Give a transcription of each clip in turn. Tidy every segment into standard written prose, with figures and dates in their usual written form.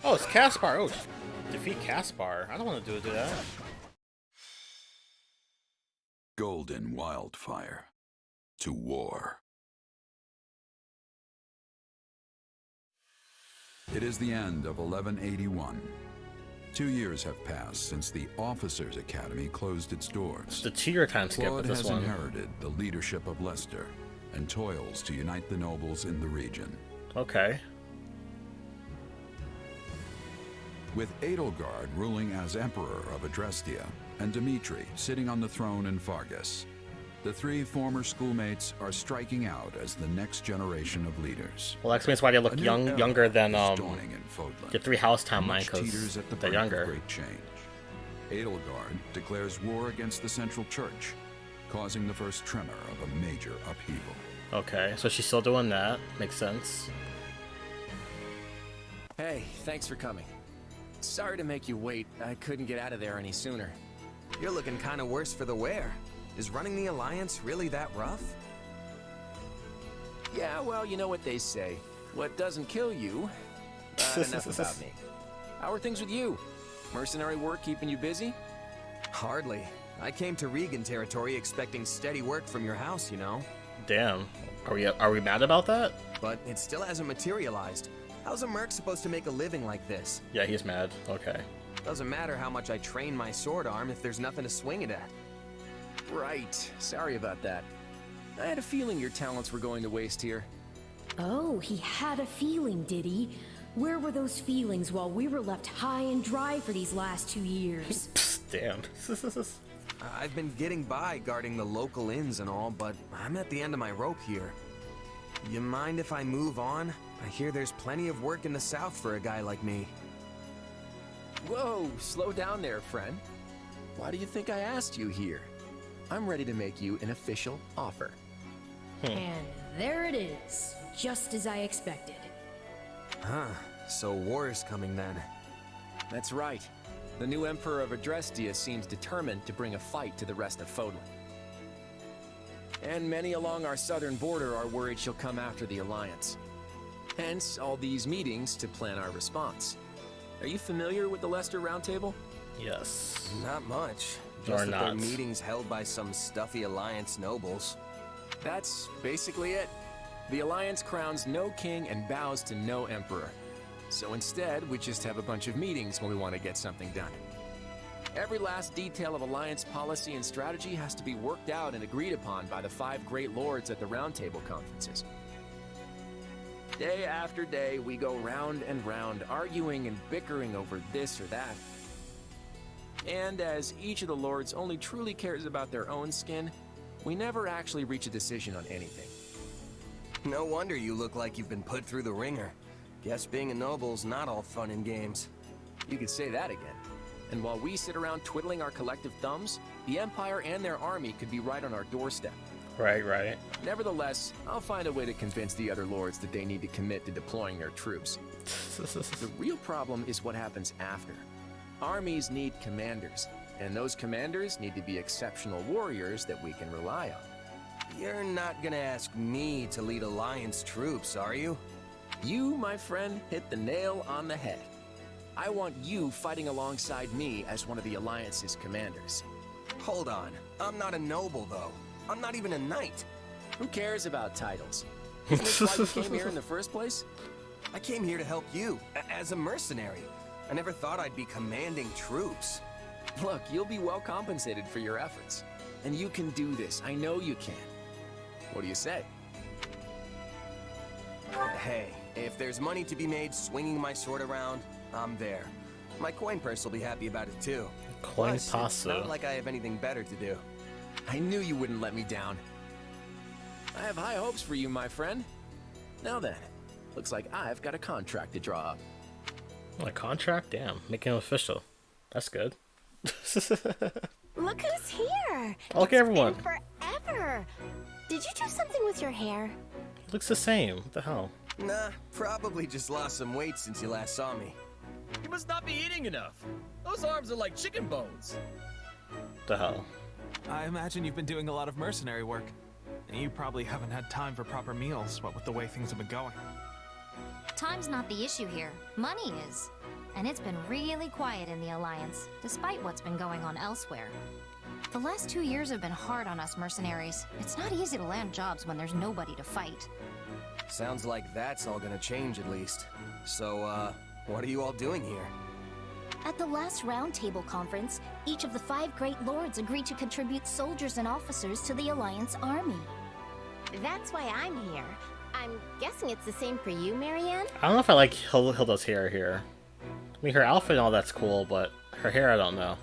Oh, it's Caspar. Oh, defeat Caspar. I don't want to do that. Golden Wildfire. To war. It is the end of 1181. 2 years have passed since the Officers' Academy closed its doors. The 2-year time skip with this has one. inherited the leadership of Leicester and toils to unite the nobles in the region. Okay. With Edelgard ruling as Emperor of Adrestia and Dimitri sitting on the throne in Fargus, the 3 former schoolmates are striking out as the next generation of leaders. Well, that explains why they look younger than your 3 house timeline, because they're younger. Great change. Edelgard declares war against the Central Church, causing the first tremor of a major upheaval. Okay, so she's still doing that. Makes sense. Hey, thanks for coming. Sorry to make you wait. I couldn't get out of there any sooner. You're looking kind of worse for the wear. Is running the Alliance really that rough? Yeah, well, you know what they say. What doesn't kill you... enough about me. How are things with you? Mercenary work keeping you busy? Hardly. I came to Regan territory expecting steady work from your house, you know. Damn. Are we mad about that? But it still hasn't materialized. How's a merc supposed to make a living like this? Yeah, he's mad. Okay. Doesn't matter how much I train my sword arm if there's nothing to swing it at. Right. Sorry about that. I had a feeling your talents were going to waste here. Oh, he had a feeling, did he? Where were those feelings while we were left high and dry for these last 2 years? Damn. I've been getting by guarding the local inns and all, but I'm at the end of my rope here. You mind if I move on? I hear there's plenty of work in the south for a guy like me. Whoa, slow down there, friend. Why do you think I asked you here? I'm ready to make you an official offer. And there it is, just as I expected. Huh, so war is coming then. That's right. The new Emperor of Adrestia seems determined to bring a fight to the rest of Fodlan. And many along our southern border are worried she'll come after the Alliance. Hence, all these meetings to plan our response. Are you familiar with the Leicester Roundtable? Yes. Not much. Or Just that not. they're meetings held by some stuffy Alliance nobles. That's basically it. The Alliance crowns no king and bows to no emperor. So instead, we just have a bunch of meetings when we want to get something done. Every last detail of Alliance policy and strategy has to be worked out and agreed upon by the 5 great lords at the Roundtable conferences. Day after day, we go round and round, arguing and bickering over this or that. And as each of the lords only truly cares about their own skin, we never actually reach a decision on anything. No wonder you look like you've been put through the ringer. Guess being a noble's not all fun and games. You could say that again. And while we sit around twiddling our collective thumbs, the Empire and their army could be right on our doorstep. Right. Nevertheless, I'll find a way to convince the other lords that they need to commit to deploying their troops. The real problem is what happens after. Armies need commanders, and those commanders need to be exceptional warriors that we can rely on. You're not gonna ask me to lead Alliance troops, are you? You, my friend, hit the nail on the head. I want you fighting alongside me as one of the Alliance's commanders. Hold on, I'm not a noble though. I'm not even a knight. Who cares about titles? Isn't this why you came here in the first place? I came here to help you, as a mercenary. I never thought I'd be commanding troops. Look, you'll be well compensated for your efforts. And you can do this, I know you can. What do you say? Hey, if there's money to be made swinging my sword around, I'm there. My coin purse will be happy about it too. Coin Plus, purse. it's not like I have anything better to do. I knew you wouldn't let me down. I have high hopes for you, my friend. Now then, looks like I've got a contract to draw up. A contract? Damn. Making it official. That's good. Look who's here! Look at everyone. It's been forever! Did you do something with your hair? Looks the same. What the hell? Nah, probably just lost some weight since you last saw me. You must not be eating enough. Those arms are like chicken bones. What the hell? I imagine you've been doing a lot of mercenary work. And you probably haven't had time for proper meals, what with the way things have been going. Time's not the issue here. Money is. And it's been really quiet in the Alliance, despite what's been going on elsewhere. The last 2 years have been hard on us mercenaries. It's not easy to land jobs when there's nobody to fight. Sounds like that's all gonna change at least. So, what are you all doing here? At the last Roundtable conference, each of the 5 Great Lords agreed to contribute soldiers and officers to the Alliance army. That's why I'm here. I'm guessing it's the same for you, Marianne? I don't know if I like Hilda's hair here. I mean, her outfit and all that's cool, but her hair, I don't know.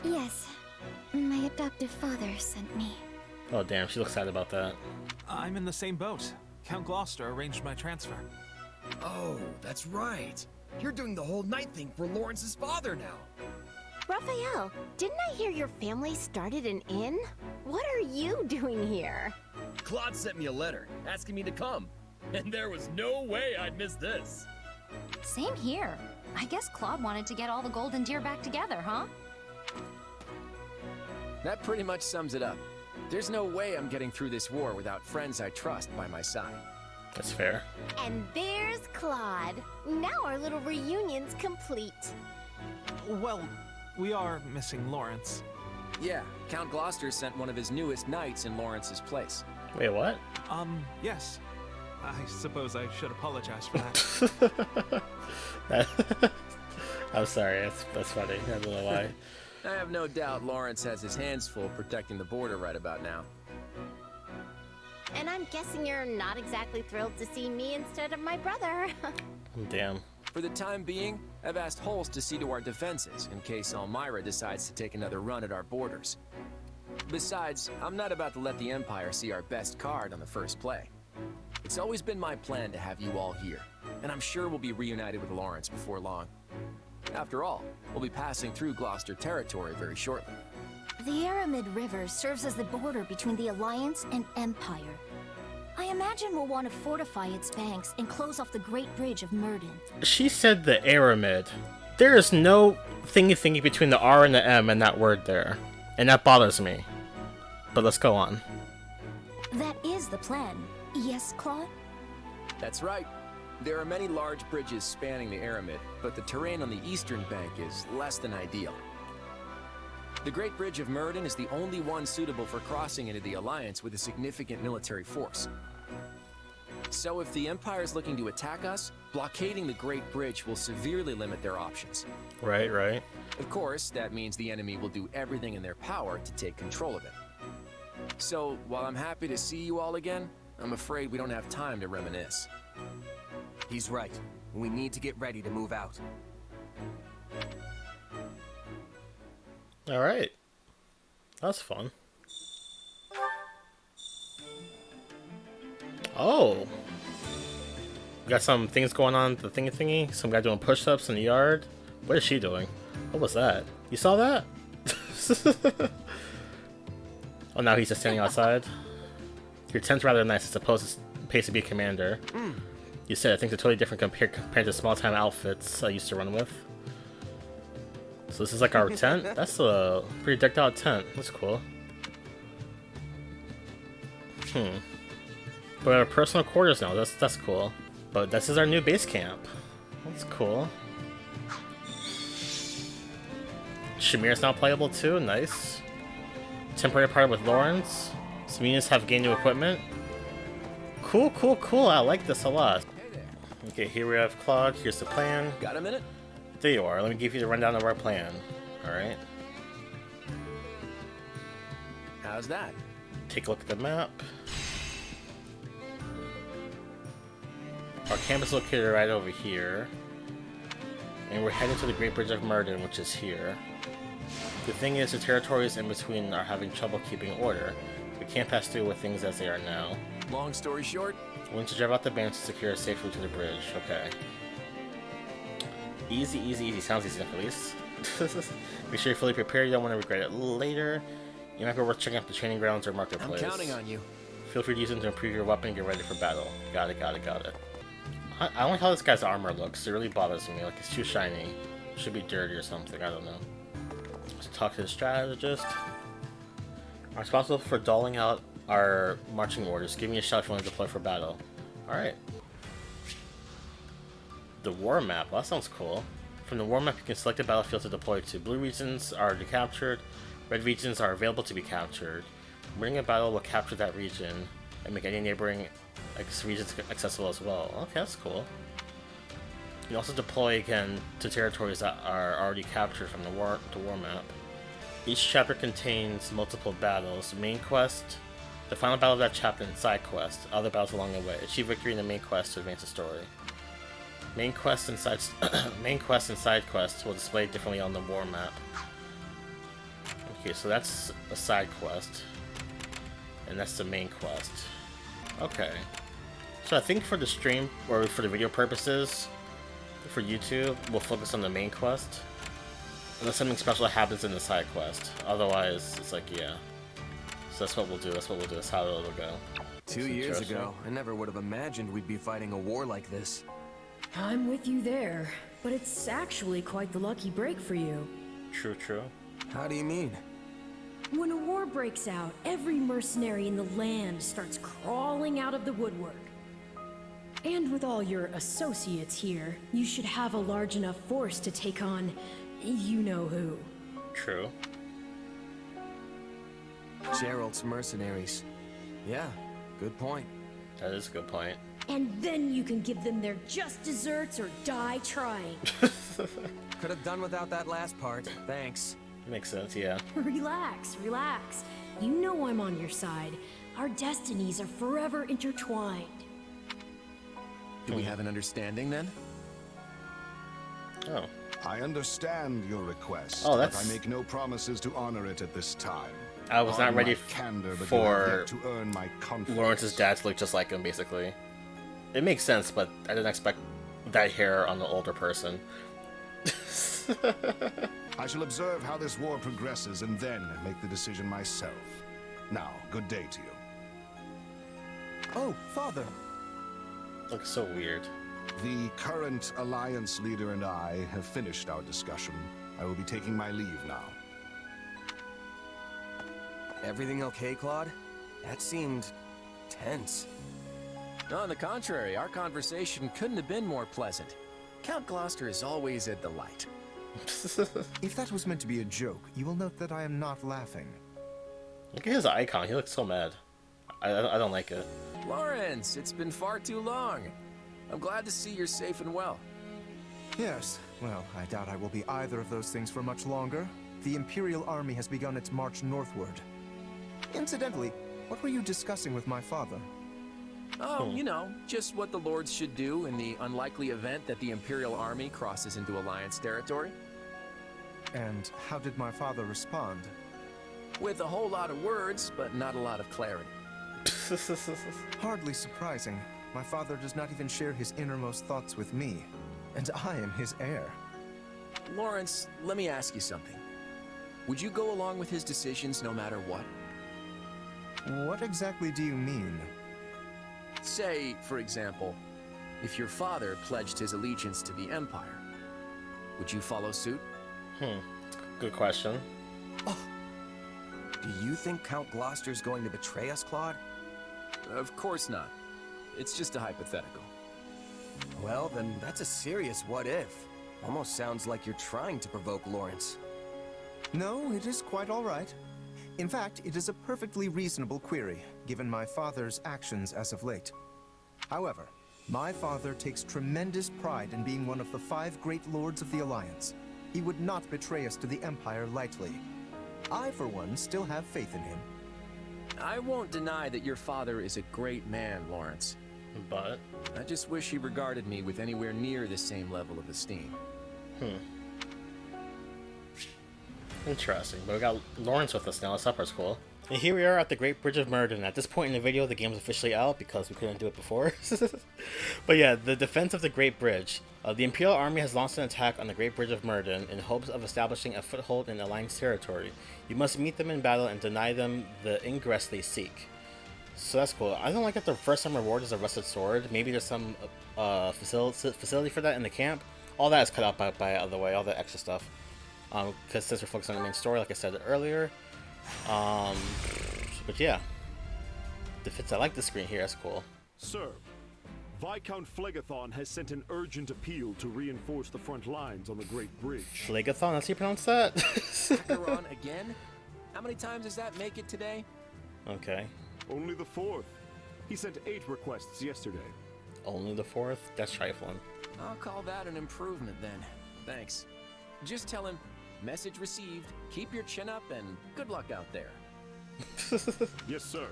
Yes. My adoptive father sent me. Oh, damn, she looks sad about that. I'm in the same boat. Count Gloucester arranged my transfer. Oh, that's right. You're doing the whole night thing for Lawrence's father now. Raphael, didn't I hear your family started an inn? What are you doing here? Claude sent me a letter asking me to come, and there was no way I'd miss this. Same here. I guess Claude wanted to get all the golden deer back together, huh? That pretty much sums it up. There's no way I'm getting through this war without friends I trust by my side. That's fair. And there's Claude. Now our little reunion's complete. Well, we are missing Lawrence. Yeah, Count Gloucester sent one of his newest knights in Lawrence's place. Wait, what? Yes. I suppose I should apologize for that. I'm sorry, that's funny. I don't know why. I have no doubt Lawrence has his hands full protecting the border right about now. And I'm guessing you're not exactly thrilled to see me instead of my brother. Damn. For the time being, I've asked Holst to see to our defenses in case Elmira decides to take another run at our borders. Besides, I'm not about to let the Empire see our best card on the first play. It's always been my plan to have you all here, and I'm sure we'll be reunited with Lawrence before long. After all, we'll be passing through Gloucester territory very shortly. The Aramid River serves as the border between the Alliance and Empire. I imagine we'll want to fortify its banks and close off the Great Bridge of Murden. She said the Aramid. There is no thingy between the R and the M and that word there. And that bothers me. But let's go on. That is the plan. Yes, Claude? That's right. There are many large bridges spanning the Aramid, but the terrain on the eastern bank is less than ideal. The Great Bridge of Murden is the only one suitable for crossing into the Alliance with a significant military force. So if the Empire is looking to attack us, blockading the Great Bridge will severely limit their options. Right. Of course, that means the enemy will do everything in their power to take control of it. So, while I'm happy to see you all again, I'm afraid we don't have time to reminisce. He's right. We need to get ready to move out. Alright. That's fun. Oh! We got some things going on the thingy. Some guy doing push-ups in the yard. What is she doing? What was that? You saw that? Oh, now he's just standing outside. Your tent's rather nice. It's supposed to be a commander. You said I think they're totally different compared to small-time outfits I used to run with. So this is like our tent? That's a pretty decked out tent. That's cool. But we have personal quarters now. That's cool. But this is our new base camp. That's cool. Shamir's now playable too. Nice. Temporary party with Lawrence. Some units have gained new equipment. Cool. I like this a lot. Okay, here we have Claude. Here's the plan. Got a minute? There you are. Let me give you the rundown of our plan. Alright. How's that? Take a look at the map. Our camp is located right over here. And we're heading to the Great Bridge of Murden, which is here. The thing is, the territories in between are having trouble keeping order. We can't pass through with things as they are now. Long story short, we need to drive out the bands to secure a safe route to the bridge. Okay. Easy. Sounds easy enough, at least. Make sure you're fully prepared. You don't want to regret it later. You might be worth checking out the training grounds or marketplace. I'm counting on you. Feel free to use them to improve your weapon and get ready for battle. Got it. I don't like how this guy's armor looks. It really bothers me. Like, it's too shiny. It should be dirty or something. I don't know. Let's talk to the strategist. I'm responsible for doling out our marching orders. Give me a shout if you want to deploy for battle. Alright. The war map. Well, that sounds cool. From the war map, you can select a battlefield to deploy to. Blue regions are already captured. Red regions are available to be captured. Winning a battle will capture that region and make any neighboring regions accessible as well. Okay, that's cool. You can also deploy again to territories that are already captured from the war map. Each chapter contains multiple battles. Main quest, the final battle of that chapter, and side quest. Other battles along the way. Achieve victory in the main quest to advance the story. Main quest and side quests will display differently on the war map. Okay, so that's a side quest, and that's the main quest. Okay, so I think for the stream or for the video purposes, for YouTube, we'll focus on the main quest, unless something special happens in the side quest. Otherwise, it's like, yeah. So that's what we'll do. That's what we'll do. That's how it'll go. 2 years ago, I never would have imagined we'd be fighting a war like this. I'm with you there, but it's actually quite the lucky break for you. True, true. How do you mean? When a war breaks out, every mercenary in the land starts crawling out of the woodwork. And with all your associates here, you should have a large enough force to take on you-know-who. True. Gerald's mercenaries. Yeah, good point. That is a good point. And then you can give them their just desserts or die trying. Could have done without that last part, thanks. Makes sense, yeah. Relax, relax. You know I'm on your side. Our destinies are forever intertwined. Do we have an understanding then? Oh. I understand your request, Oh, but I make no promises to honor it at this time. I was not ready candor, but for to earn my confidence. Lawrence's dad to look just like him, basically. It makes sense, but I didn't expect that hair on the older person. I shall observe how this war progresses and then make the decision myself. Now, good day to you. Oh, Father. Looks so weird. The current Alliance leader and I have finished our discussion. I will be taking my leave now. Everything okay, Claude? That seemed tense. No, on the contrary, our conversation couldn't have been more pleasant. Count Gloucester is always a delight. If that was meant to be a joke, you will note that I am not laughing. Look at his icon. He looks so mad. I don't like it. Lawrence, it's been far too long. I'm glad to see you're safe and well. Yes, well, I doubt I will be either of those things for much longer. The Imperial Army has begun its march northward. Incidentally, what were you discussing with my father? Oh, you know, just what the Lords should do in the unlikely event that the Imperial Army crosses into Alliance territory. And how did my father respond? With a whole lot of words, but not a lot of clarity. Hardly surprising. My father does not even share his innermost thoughts with me, and I am his heir. Lawrence, let me ask you something. Would you go along with his decisions no matter what? What exactly do you mean? Say, for example, if your father pledged his allegiance to the Empire, would you follow suit? Good question. Oh. Do you think Count Gloucester's going to betray us, Claude? Of course not. It's just a hypothetical. Well, then that's a serious what-if. Almost sounds like you're trying to provoke Lawrence. No, it is quite all right. In fact, it is a perfectly reasonable query, given my father's actions as of late. However, my father takes tremendous pride in being one of the 5 great lords of the Alliance. He would not betray us to the Empire lightly. I, for one, still have faith in him. I won't deny that your father is a great man, Lawrence. But? I just wish he regarded me with anywhere near the same level of esteem. Interesting, but we got Lawrence with us now. This upper's cool. And here we are at the Great Bridge of Murden. At this point in the video, the game's officially out because we couldn't do it before. But yeah, the defense of the Great Bridge. The Imperial Army has launched an attack on the Great Bridge of Murden in hopes of establishing a foothold in Alliance territory. You must meet them in battle and deny them the ingress they seek. So that's cool. I don't like that the first time reward is a rusted sword. Maybe there's some facility for that in the camp. All that is cut out by the way, all the extra stuff. Because since we're focused on the main story, like I said earlier. But yeah. Defense, I like the screen here, that's cool. Sir, Viscount Phlegathon has sent an urgent appeal to reinforce the front lines on the Great Bridge. Phlegathon, that's how you pronounce that? Acheron again? How many times does that make it today? Okay. Only the 4th. He sent 8 requests yesterday. Only the 4th? That's trifling. I'll call that an improvement then. Thanks. Just tell him, message received, keep your chin up, and good luck out there. Yes, sir.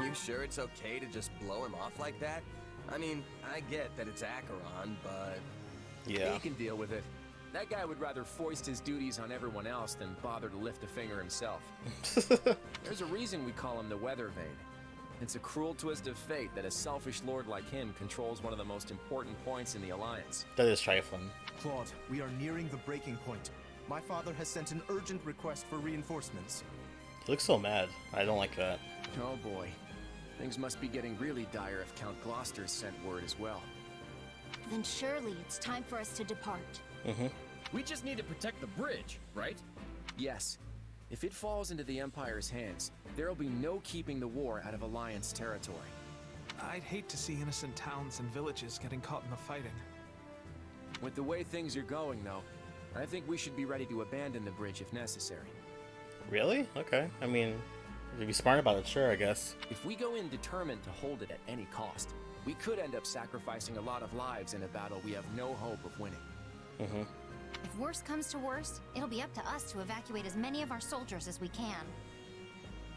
You sure it's okay to just blow him off like that? I mean, I get that it's Acheron, but... Yeah. He can deal with it. That guy would rather foist his duties on everyone else than bother to lift a finger himself. There's a reason we call him the Weather Vane. It's a cruel twist of fate that a selfish lord like him controls one of the most important points in the Alliance. That is trifling. Claude, we are nearing the breaking point. My father has sent an urgent request for reinforcements. He looks so mad. I don't like that. Oh boy. Things must be getting really dire if Count Gloucester sent word as well. Then surely it's time for us to depart. Mm-hmm. We just need to protect the bridge, right? Yes. If it falls into the Empire's hands, there'll be no keeping the war out of Alliance territory. I'd hate to see innocent towns and villages getting caught in the fighting. With the way things are going, though, I think we should be ready to abandon the bridge if necessary. Really? Okay. I mean, if you be smart about it, sure, I guess. If we go in determined to hold it at any cost, we could end up sacrificing a lot of lives in a battle we have no hope of winning. Mm-hmm. If worst comes to worst, it'll be up to us to evacuate as many of our soldiers as we can.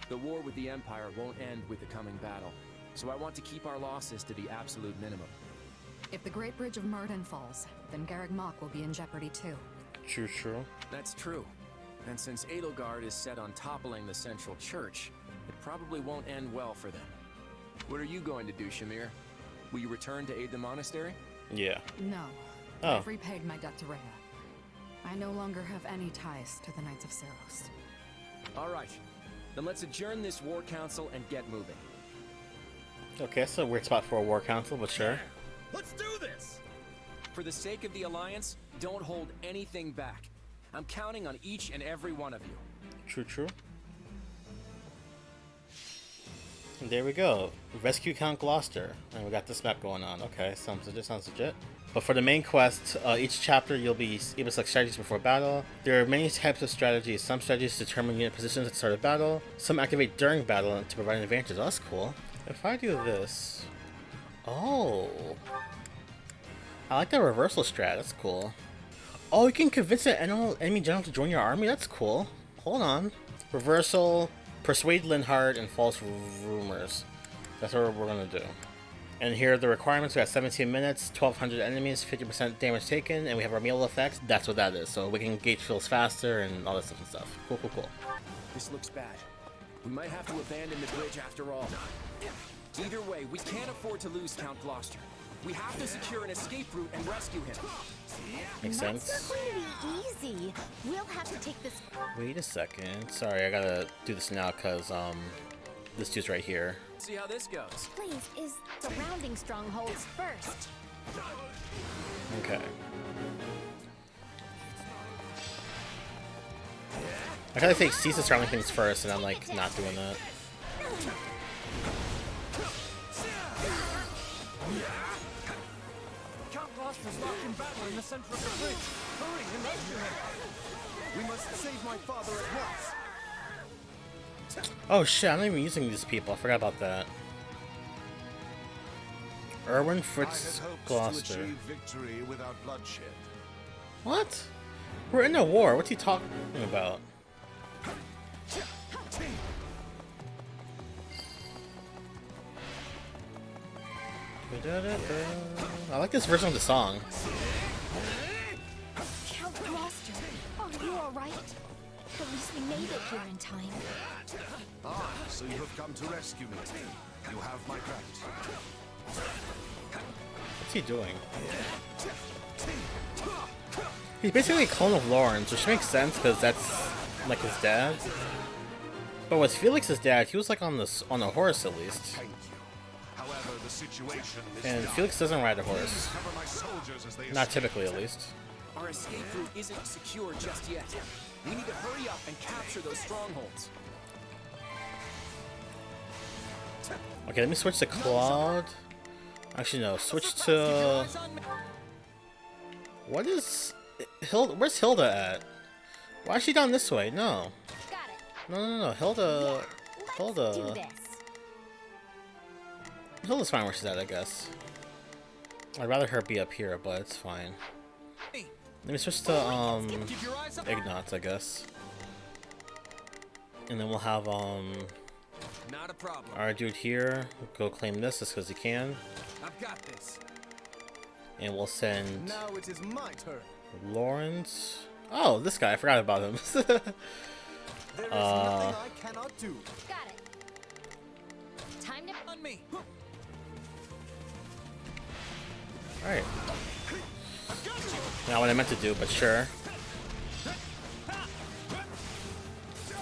The war with the Empire won't end with the coming battle, so I want to keep our losses to the absolute minimum. If the Great Bridge of Myrden falls, then Garreg Mach will be in jeopardy too. True. That's true. And since Edelgard is set on toppling the central church, it probably won't end well for them. What are you going to do, Shamir? Will you return to aid the monastery? Yeah. No. Oh. I've repaid my debt to Rhea. I no longer have any ties to the Knights of Seros. All right. Then let's adjourn this war council and get moving. Okay, that's a weird spot for a war council, but sure. Let's do this! For the sake of the Alliance, don't hold anything back. I'm counting on each and every one of you. True. And there we go. Rescue Count Gloucester. And we got this map going on. Okay, sounds legit. But for the main quest, each chapter you'll be able to select strategies before battle. There are many types of strategies. Some strategies determine unit positions at the start of battle. Some activate during battle to provide an advantage. Oh, that's cool. If I do this... Oh. I like that reversal strat. That's cool. Oh, you can convince an enemy general to join your army? That's cool. Hold on. Reversal, persuade Linhardt, and false rumors. That's what we're gonna do. And here are the requirements. We got 17 minutes, 1,200 enemies, 50% damage taken, and we have our meal effects. That's what that is. So we can gauge fills faster and all that stuff and stuff. Cool. This looks bad. We might have to abandon the bridge after all. Either way, we can't afford to lose Count Gloucester. We have to secure an escape route and rescue him. Makes sense. That's not going to be easy. We'll have to take this... Wait a second. Sorry, I gotta do this now because this dude's right here. See how this goes. Please, is surrounding strongholds first. Okay. I try to take cease the surrounding things first, and I'm like not doing that. Count Gloucester's locked in battle in the center of the bridge. Hurry and rescue him. We must save my father at once. Oh shit, I'm not even using these people. I forgot about that. Erwin Fritz Gloucester. To achieve victory without bloodshed. What? We're in a war. What's he talking about? I like this version of the song. Count Gloucester, are you alright? At least we made it here in time. Ah, so you have come to rescue me. You have my gratitude. What's he doing? He's basically a clone of Lawrence, which makes sense because that's like his dad. But with Felix's dad, he was like on a horse at least. However, the situation is And Felix doesn't ride a horse. Not typically, at least. Our escape route isn't secure just yet. We need to hurry up and capture those strongholds. Okay, let me switch to Claude. Actually, no. Switch to... What is... Hilda? Where's Hilda at? Why is she down this way? No. No. Hilda... Hilda's fine where she's at, I guess. I'd rather her be up here, but it's fine. Let me switch to, Ignatz, I guess. And then we'll have, Not a problem. our dude here go claim this just because he can. I've got this. And we'll send Now it is my turn. Lawrence. Oh, this guy, I forgot about him. There is nothing I cannot do. Got it. Time to on me. Alright. Not what I meant to do, but sure.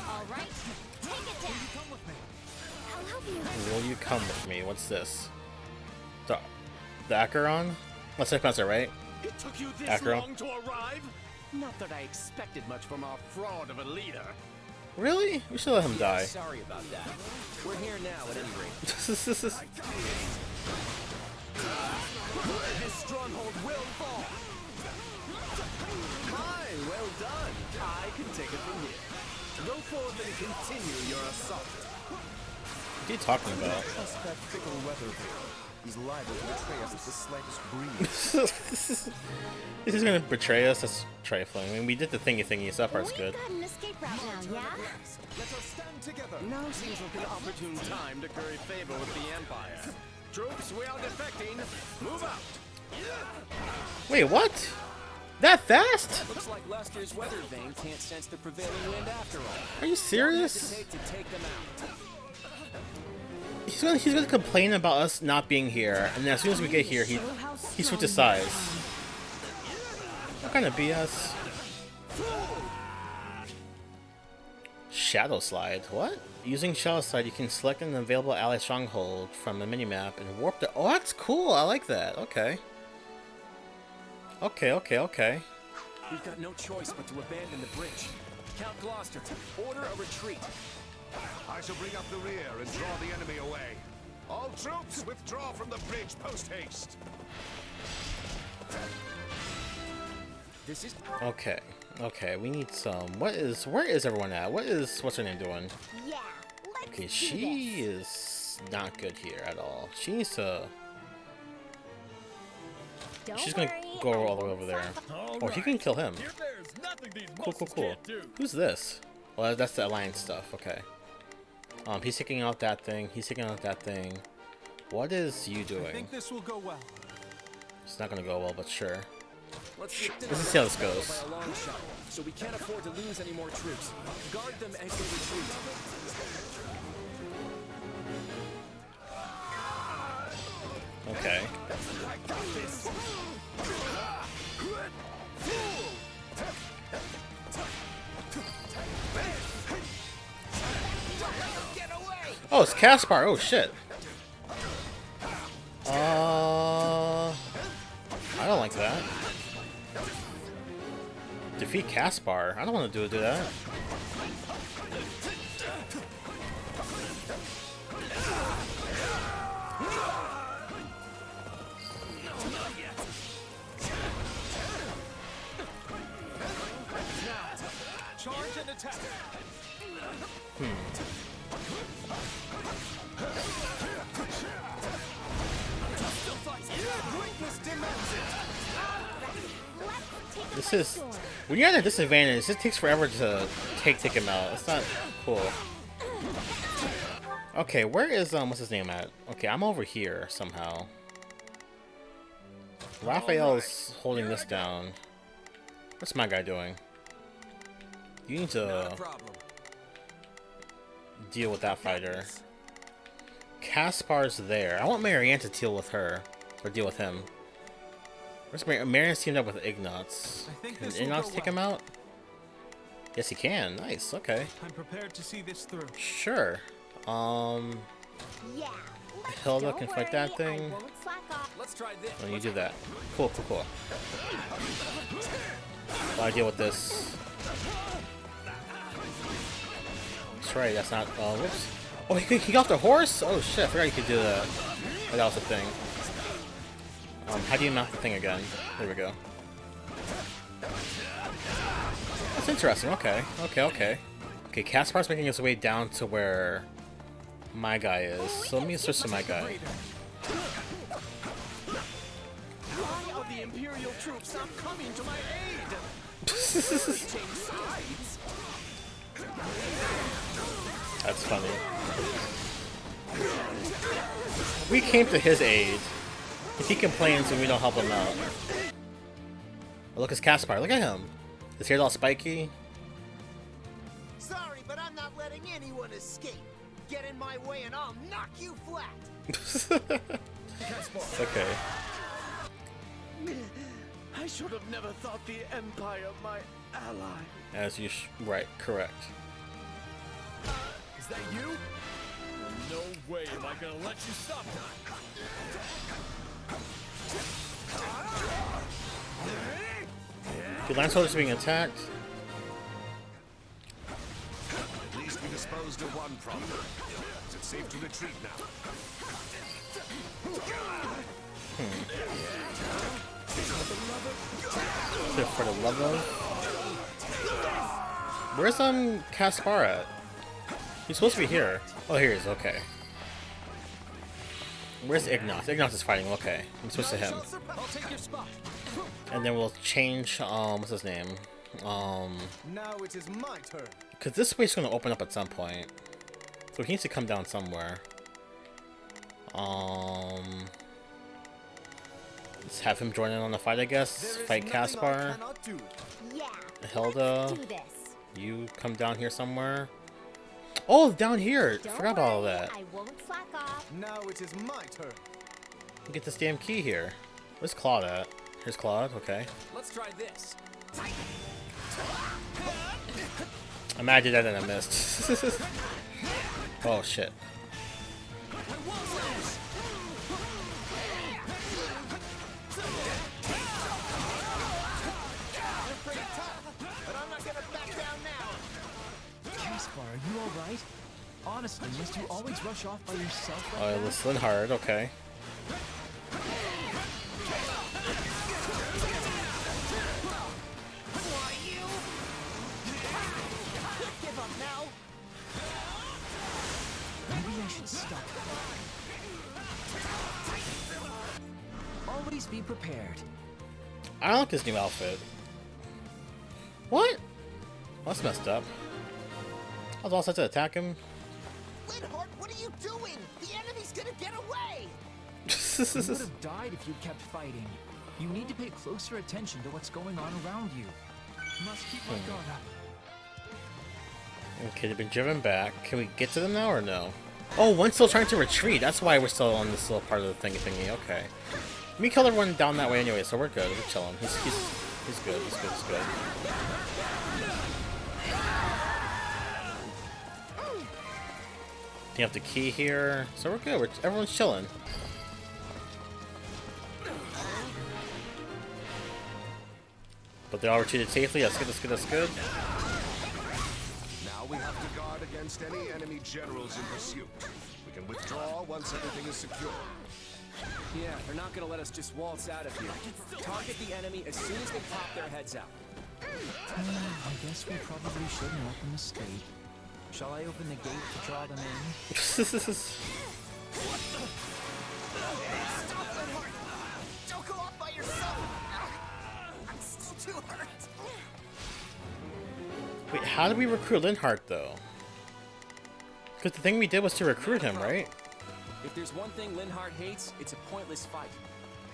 Alright, take it down. I'll help you. Will you come with me? What's this? The Acheron? Let's say pronounce it right. It took you this Acheron. long to arrive? Not that I expected much from our fraud of a leader. Really? We should let him die. Sorry about that. We're here now at any rate. This stronghold will fall. Aye, well done. I can take it from here. Go forth and continue your assault. What are you talking about? Trust that fickle weather here. He's liable to betray us at the slightest breeze. This is gonna betray us. That's trifling. I mean, we did the thingy. So that part's good. Got an escape route now, yeah? Let us stand together. Now seems like an opportune time to curry favor with the Empire. Troops, we are defecting. Move out. Wait, what? That fast? Looks like Leicester's weather vane can't sense the prevailing wind after all. Are you serious? Don't hesitate to take them out. He's gonna complain about us not being here, and then as soon as we get here, he switches sides. What kind of BS? Shadow Slide. What? Using Shadow Slide, you can select an available ally stronghold from the minimap and warp the. Oh, that's cool. I like that. Okay. Okay. We've got no choice but to abandon the bridge. Count Gloucester, order a retreat. I shall bring up the rear and draw the enemy away. All troops, withdraw from the bridge post-haste. This is Okay, we need some. Where is everyone at? What's her name doing? Yeah, let's Okay, do she this. is not good here at all. She needs to. Don't She's gonna worry, go I all the way won't over there. stop. Oh, he can kill him. Here there's nothing these Cool. muscles can't do. Who's this? Well, that's the Alliance stuff. Okay. He's taking out that thing. He's taking out that thing. What is you I doing? think this will go well. It's not gonna go well, but sure. Let's get Let's see how this goes. by a long shot, so we can't afford to lose any more troops. Guard them as they retreat. Okay. I got this. Oh, it's Caspar. Oh shit. I don't like that. Defeat Caspar. I don't want to do that. Charge and attack. This is when you're at a disadvantage. It takes forever to take him out. It's not cool. Okay, where is what's his name at? Okay, I'm over here somehow. Raphael's holding this down. What's my guy doing? You need to deal with that fighter. Caspar's there. I want Marianne to deal with her or deal with him. Where's Marianne's teamed up with Ignatz? Can Ignatz take him out? Yes, he can. Nice. Okay. I'm prepared to see this through. Sure. Yeah, Hilda can fight that thing. Let's try this. Oh, you do that. Cool. I'll deal with this. That's right. That's not. Whoops. Oh, he got the horse? Oh shit, I forgot you could do that. Oh, that was the thing. How do you mount the thing again? There we go. That's interesting, okay. Okay, Caspar's making his way down to where my guy is. So let me switch to my guy. Why are the Imperial troops not coming to my aid? That's funny. We came to his aid. If he complains and we don't help him out. Oh, look, it's Caspar. Look at him. His hair's all spiky. Sorry, but I'm not letting anyone escape. Get in my way and I'll knock you flat. Okay. I should have never thought the Empire my ally. As you right, correct. Is that you? No way am I gonna let you stop that. The Land Soldiers being attacked. At least we disposed of one problem. Is it safe to retreat now? For the love of... Where's Caspar at? He's supposed to be here. Oh, here he is. Okay. Where's Ignace? Ignace is fighting. Okay, I'm switch to him. And then we'll change. What's his name? Now it is my turn. Because this way's gonna open up at some point, so he needs to come down somewhere. Let's have him join in on the fight, I guess. Fight Caspar. Yeah. Hilda, you come down here somewhere. Oh, down here! Forgot about all that. I won't slack off. Now it is my turn. Get this damn key here. Where's Claude at? Here's Claude. Okay. Let's try this. I'm mad I did that and I missed. Oh shit. Caspar, are you alright? Honestly, must you always rush off by yourself like Oh, that? listen hard, okay. Give up now. Maybe I should stop. Always be prepared. I don't like this new outfit. What? That's messed up. I was all set to attack him. Linhardt, what are you doing? The enemy's gonna get away. You would have died if you kept fighting. You need to pay closer attention to what's going on around you. Must keep my guard up. Okay, they've been driven back. Can we get to them now or no? Oh, one's still trying to retreat. That's why we're still on this little part of the thingy. Okay. We killed everyone down that way anyway, so we're good. We're chilling. He's good. He's good. You have the key here, so we're good. Everyone's chilling. But they all retreated safely. That's good. Now we have to guard against any enemy generals in pursuit. We can withdraw once everything is secure. Yeah, they're not gonna let us just waltz out of here. Target the enemy as soon as they pop their heads out. I guess we probably shouldn't let them escape. Shall I open the gate to draw them in? Stop, Linhardt. Don't go off by yourself. I'm still too hurt. Wait, how did we recruit Linhardt though? Because the thing we did was to recruit him, right? If there's one thing Linhardt hates, it's a pointless fight.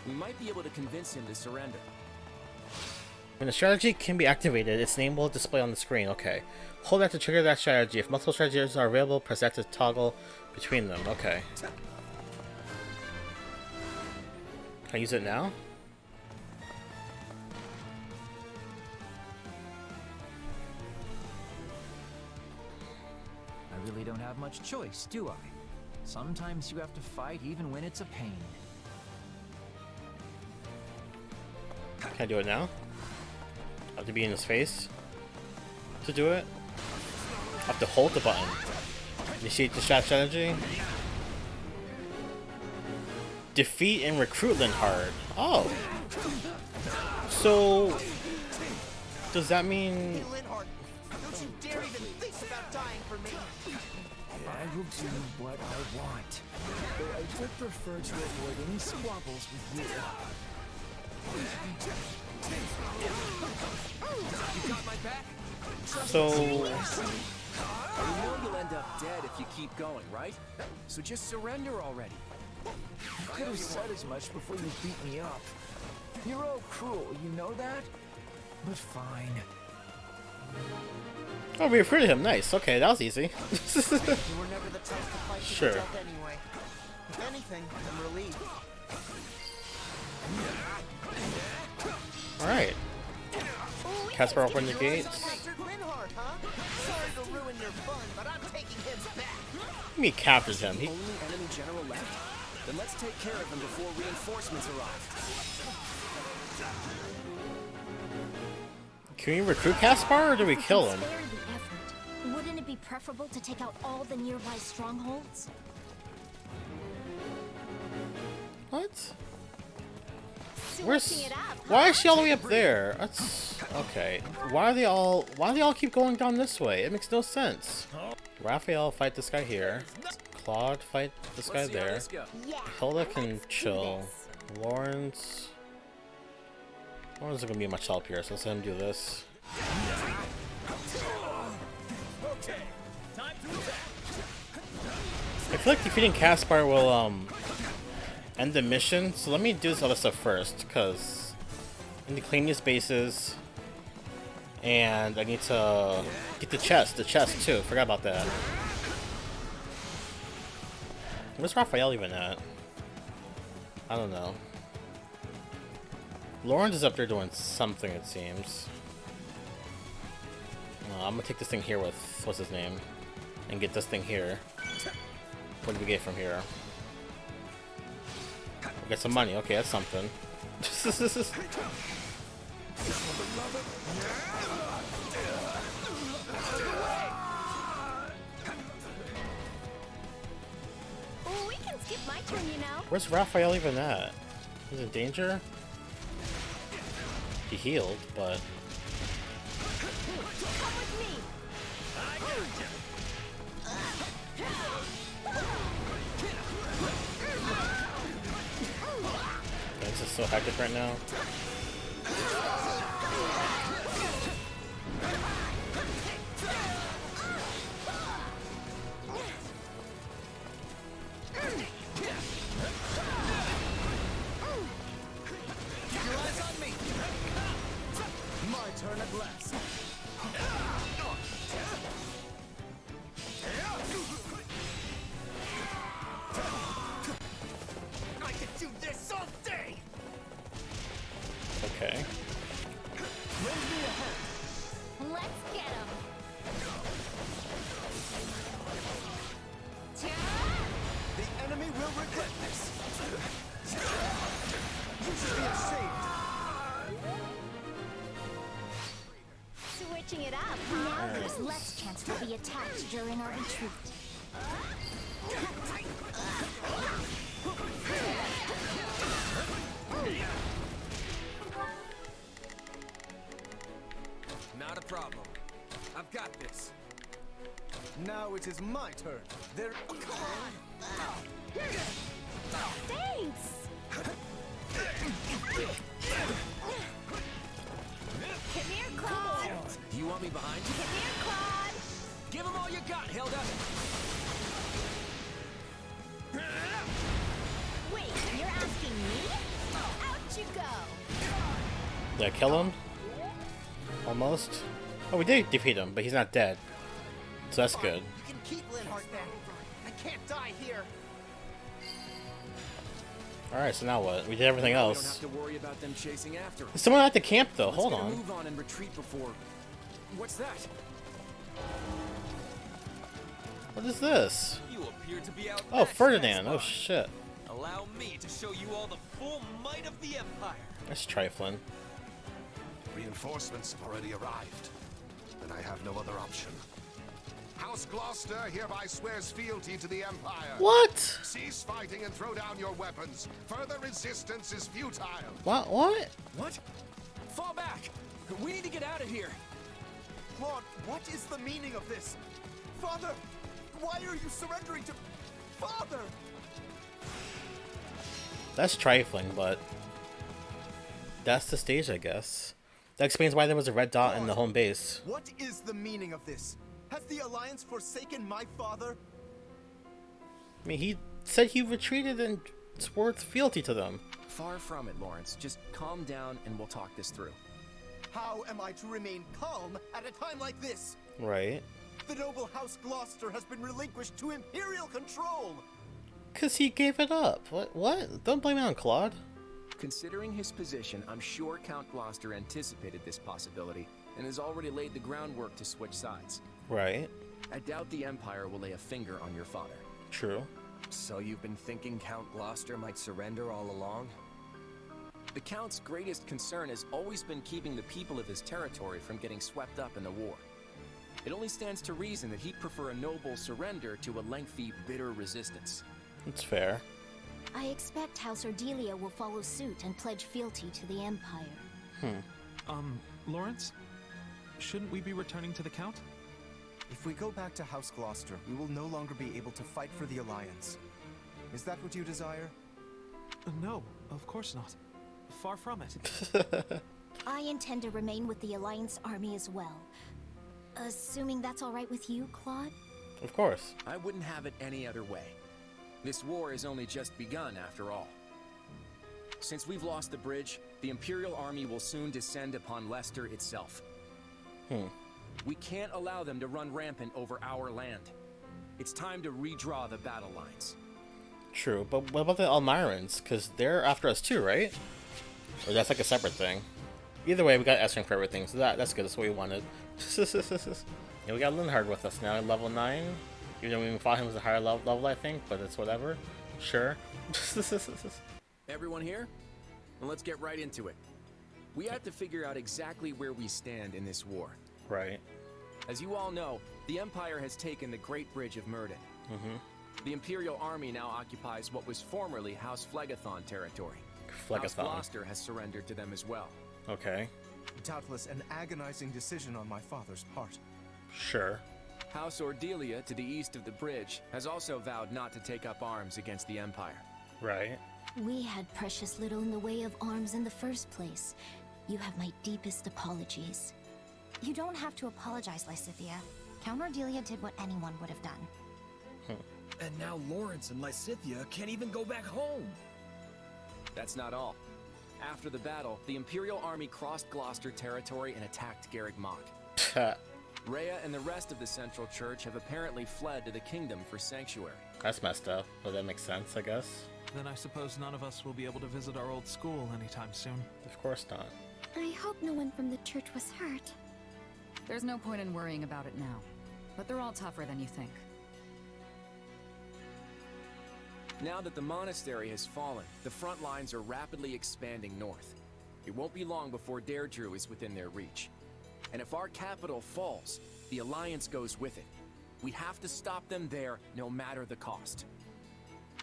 We might be able to convince him to surrender. When a strategy can be activated, its name will display on the screen. Okay. Hold that to trigger that strategy. If multiple strategies are available, press X to toggle between them. Okay. Can I use it now? I really don't have much choice, do I? Sometimes you have to fight even when it's a pain. Can I do it now? I have to be in his face to do it? I have to hold the button. Initiate the strat strategy. Defeat and recruit Linhard. Oh. So does that mean Don't you dare even think about dying for me! I will do what I want. Though I would prefer to avoid any squabbles with you. You got my back? so? You know you'll end up dead if you keep going, right? So just surrender already. You could have said as much before you beat me up. You're all cruel, you know that? But fine. Oh, we recruited him. Nice. Okay, that was easy. You were never the type to fight to Sure. the death anyway. If anything, I'm relieved. Alright. Caspar open the gates. Linhard, huh? Sorry to ruin your fun, but I'm taking him back. We captured him. He Only enemy general left? Then let's take care of him before reinforcements arrive. Can we recruit Caspar or do we kill him? Spare the effort. Wouldn't it be preferable to take out all the nearby strongholds? What? Where's? Why is she all the way up there? That's okay. Why do they all keep going down this way? It makes no sense. Raphael fight this guy here. Claude fight this guy there. Hilda can chill. Lawrence isn't gonna be much help here, so let's let him do this. I feel like defeating Caspar will end the mission, so let me do this other stuff first, because I need to clean these bases, and I need to get the chest too. Forgot about that. Where's Raphael even at? I don't know. Lawrence is up there doing something, it seems. I'm gonna take this thing here with what's his name, and get this thing here. What did we get from here? We got some money. Okay, that's something. We can skip my turn, you know. Where's Raphael even at? He's in danger? He healed, but... Come with me. This is so hectic right now. My turn at last. I can do this all day. Okay. Let's get him. The enemy will regret this. You should be ashamed. Switching it up, Now huh? there's less chance we'll be attacked during our retreat. Not a problem. I've got this. Now it is my turn. There. Thanks. Come here, Claude. Do you want me behind you? Come here, Claude. Give him all you got, Hilda! Wait, you're asking me? Out you go. Did I kill him? Almost. Oh, we did defeat him, but he's not dead. So that's good. You can keep Linhard then. I can't die here. Alright, so now what? We did everything else. We don't have to worry about them chasing after us. There's someone at the camp though, Let's hold get a on. move on and retreat before... What's that? What is this? You appear to be out. Oh, Ferdinand. Oh shit. Allow me to show you all the full might of the Empire. That's trifling. Reinforcements have already arrived. Then I have no other option. House Gloucester hereby swears fealty to the Empire. What? Cease fighting and throw down your weapons. Further resistance is futile. What? What? Fall back! We need to get out of here! Claude, what is the meaning of this? Father, why are you surrendering to... Father! That's trifling, but that's the stage, I guess. That explains why there was a red dot in the home base. What is the meaning of this? Has the Alliance forsaken my father? I mean, he said he retreated and swore fealty to them. Far from it, Lawrence. Just calm down and we'll talk this through. How am I to remain calm at a time like this? Right. The noble House Gloucester has been relinquished to Imperial control! Because he gave it up. What? Don't blame it on Claude. Considering his position, I'm sure Count Gloucester anticipated this possibility and has already laid the groundwork to switch sides. Right. I doubt the Empire will lay a finger on your father. True. So you've been thinking Count Gloucester might surrender all along? The Count's greatest concern has always been keeping the people of his territory from getting swept up in the war. It only stands to reason that he'd prefer a noble surrender to a lengthy, bitter resistance. That's fair. I expect House Ordelia will follow suit and pledge fealty to the Empire. Lawrence? Shouldn't we be returning to the Count? If we go back to House Gloucester, we will no longer be able to fight for the Alliance. Is that what you desire? No, of course not. Far from it. I intend to remain with the Alliance army as well. Assuming that's all right with you, Claude? Of course. I wouldn't have it any other way. This war has only just begun, after all. Since we've lost the bridge, the Imperial army will soon descend upon Leicester itself. We can't allow them to run rampant over our land. It's time to redraw the battle lines. True, but what about the Almirans? Because they're after us too, right? Or that's like a separate thing. Either way, we got S rank for everything, so that's good. That's what we wanted. Yeah, we got Linhard with us now, level 9. Even though we fought him as a higher level, I think, but it's whatever. Sure. Everyone here? Well, let's get right into it. We have to figure out exactly where we stand in this war. Right. As you all know, the Empire has taken the Great Bridge of Murden. The Imperial Army now occupies what was formerly House Phlegethon territory. House Gloucester has surrendered to them as well. Okay. Doubtless an agonizing decision on my father's part. Sure. House Ordelia, to the east of the bridge, has also vowed not to take up arms against the Empire. Right. We had precious little in the way of arms in the first place. You have my deepest apologies. You don't have to apologize, Lysithea. Count Ordelia did what anyone would have done. And now Lawrence and Lysithea can't even go back home. That's not all. After the battle, the Imperial army crossed Gloucester territory and attacked Garreg Mach. Rhea and the rest of the Central Church have apparently fled to the kingdom for sanctuary. That's messed up, but that makes sense, I guess. Then I suppose none of us will be able to visit our old school anytime soon. Of course not. I hope no one from the church was hurt. There's no point in worrying about it now. But they're all tougher than you think. Now that the monastery has fallen, the front lines are rapidly expanding north. It won't be long before Deirdre is within their reach. And if our capital falls, the Alliance goes with it. We have to stop them there, no matter the cost.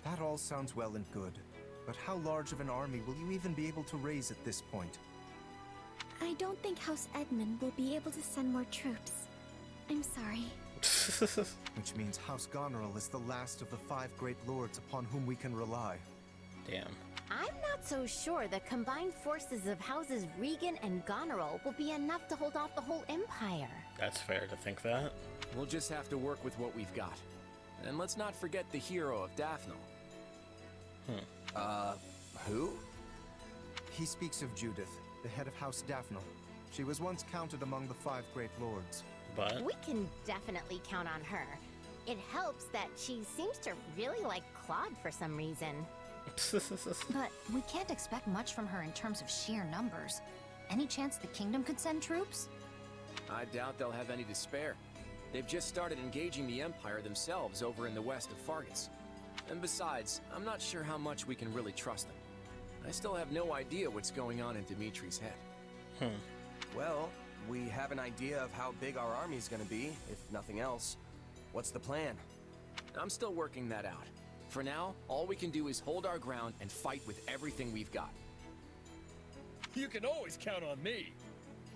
That all sounds well and good. But how large of an army will you even be able to raise at this point? I don't think House Edmund will be able to send more troops. I'm sorry. Which means House Goneril is the last of the 5 great lords upon whom we can rely. Damn. I'm not so sure the combined forces of Houses Regan and Goneril will be enough to hold off the whole Empire. That's fair to think that. We'll just have to work with what we've got. And let's not forget the hero of Daphne. Who? He speaks of Judith, the head of House Daphne. She was once counted among the 5 great lords. But we can definitely count on her. It helps that she seems to really like Claude for some reason. But we can't expect much from her in terms of sheer numbers. Any chance the kingdom could send troops? I doubt they'll have any to spare. They've just started engaging the Empire themselves over in the west of Fargus. And besides, I'm not sure how much we can really trust them. I still have no idea what's going on in Dimitri's head. Well, we have an idea of how big our army's gonna be, if nothing else. What's the plan? I'm still working that out. For now, all we can do is hold our ground and fight with everything we've got. You can always count on me.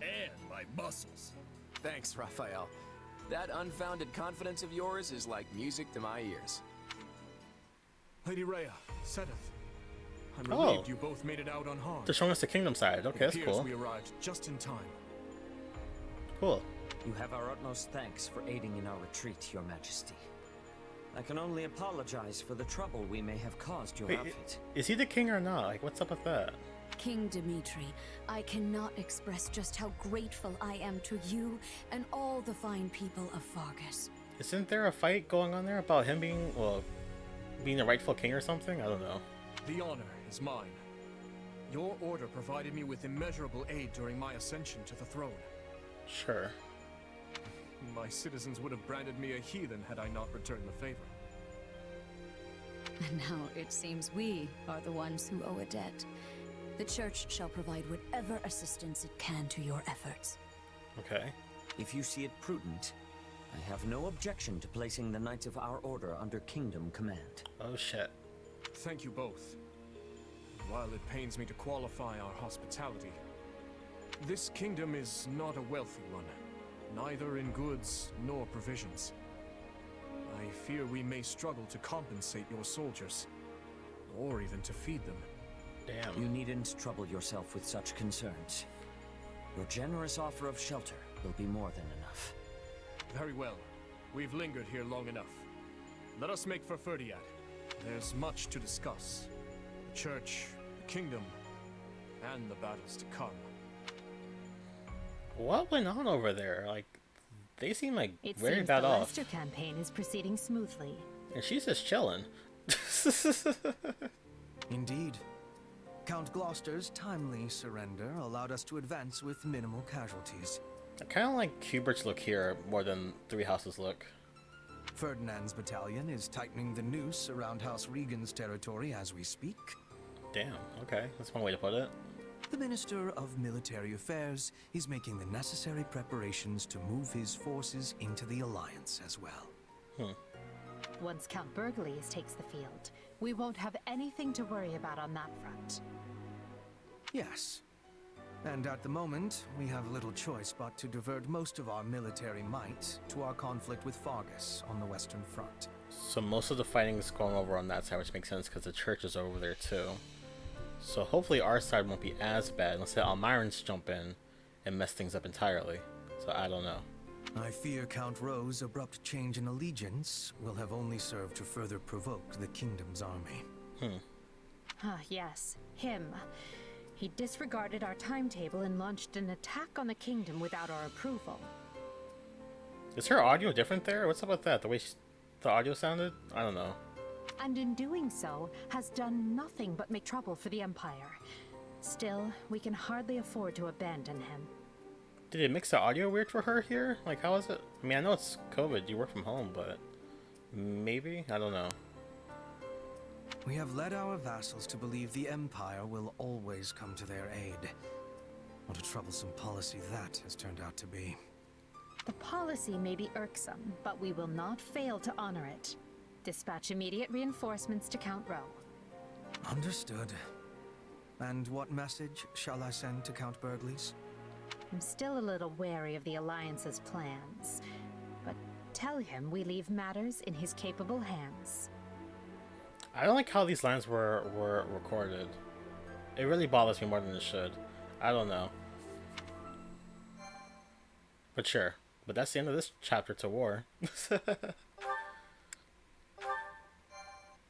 And my muscles. Thanks, Raphael. That unfounded confidence of yours is like music to my ears. Lady Rhea, Sedith. I'm Oh. relieved you both made it out unharmed. They're showing us the kingdom side. Okay, It that's appears cool. we arrived just in time. Cool. You have our utmost thanks for aiding in our retreat, Your Majesty. I can only apologize for the trouble we may have caused your Wait, outfit. is he the king or not? Like, what's up with that? King Dimitri, I cannot express just how grateful I am to you and all the fine people of Fargus. Isn't there a fight going on there about him being, well, being the rightful king or something? I don't know. The honor is mine. Your order provided me with immeasurable aid during my ascension to the throne. Sure. My citizens would have branded me a heathen had I not returned the favor. And now it seems we are the ones who owe a debt. The church shall provide whatever assistance it can to your efforts. Okay. If you see it prudent, I have no objection to placing the Knights of our Order under Kingdom command. Oh shit. Thank you both. While it pains me to qualify our hospitality, this kingdom is not a wealthy one, neither in goods nor provisions. I fear we may struggle to compensate your soldiers, or even to feed them. Damn. You needn't trouble yourself with such concerns. Your generous offer of shelter will be more than enough. Very well. We've lingered here long enough. Let us make for Ferdiad. There's much to discuss. The church, the kingdom, and the battles to come. What went on over there? Like, they seem like It very seems bad the off. Leicester campaign is proceeding smoothly. And she's just chilling. Indeed. Count Gloucester's timely surrender allowed us to advance with minimal casualties. I kind of like Hubert's look here more than Three Houses look. Ferdinand's battalion is tightening the noose around House Regan's territory as we speak. Damn, okay. That's one way to put it. The Minister of Military Affairs is making the necessary preparations to move his forces into the Alliance as well. Once Count Burgleys takes the field, we won't have anything to worry about on that front. Yes. And at the moment, we have little choice but to divert most of our military might to our conflict with Fargus on the Western Front. So most of the fighting is going over on that side, which makes sense because the church is over there too. So hopefully our side won't be as bad unless the Almirans jump in and mess things up entirely. So I don't know. I fear Count Rowe's abrupt change in allegiance will have only served to further provoke the kingdom's army. Ah, yes, him. He disregarded our timetable and launched an attack on the kingdom without our approval. Is her audio different there? What's up with that? The way the audio sounded? I don't know. And in doing so, has done nothing but make trouble for the Empire. Still, we can hardly afford to abandon him. Did it mix the audio weird for her here? Like, how is it? I mean, I know it's COVID, you work from home, but maybe? I don't know. We have led our vassals to believe the Empire will always come to their aid. What a troublesome policy that has turned out to be. The policy may be irksome, but we will not fail to honor it. Dispatch immediate reinforcements to Count Rowe. Understood. And what message shall I send to Count Burgleys? I'm still a little wary of the Alliance's plans, but tell him we leave matters in his capable hands. I don't like how these lines were recorded. It really bothers me more than it should. I don't know. But sure. But that's the end of this chapter to war.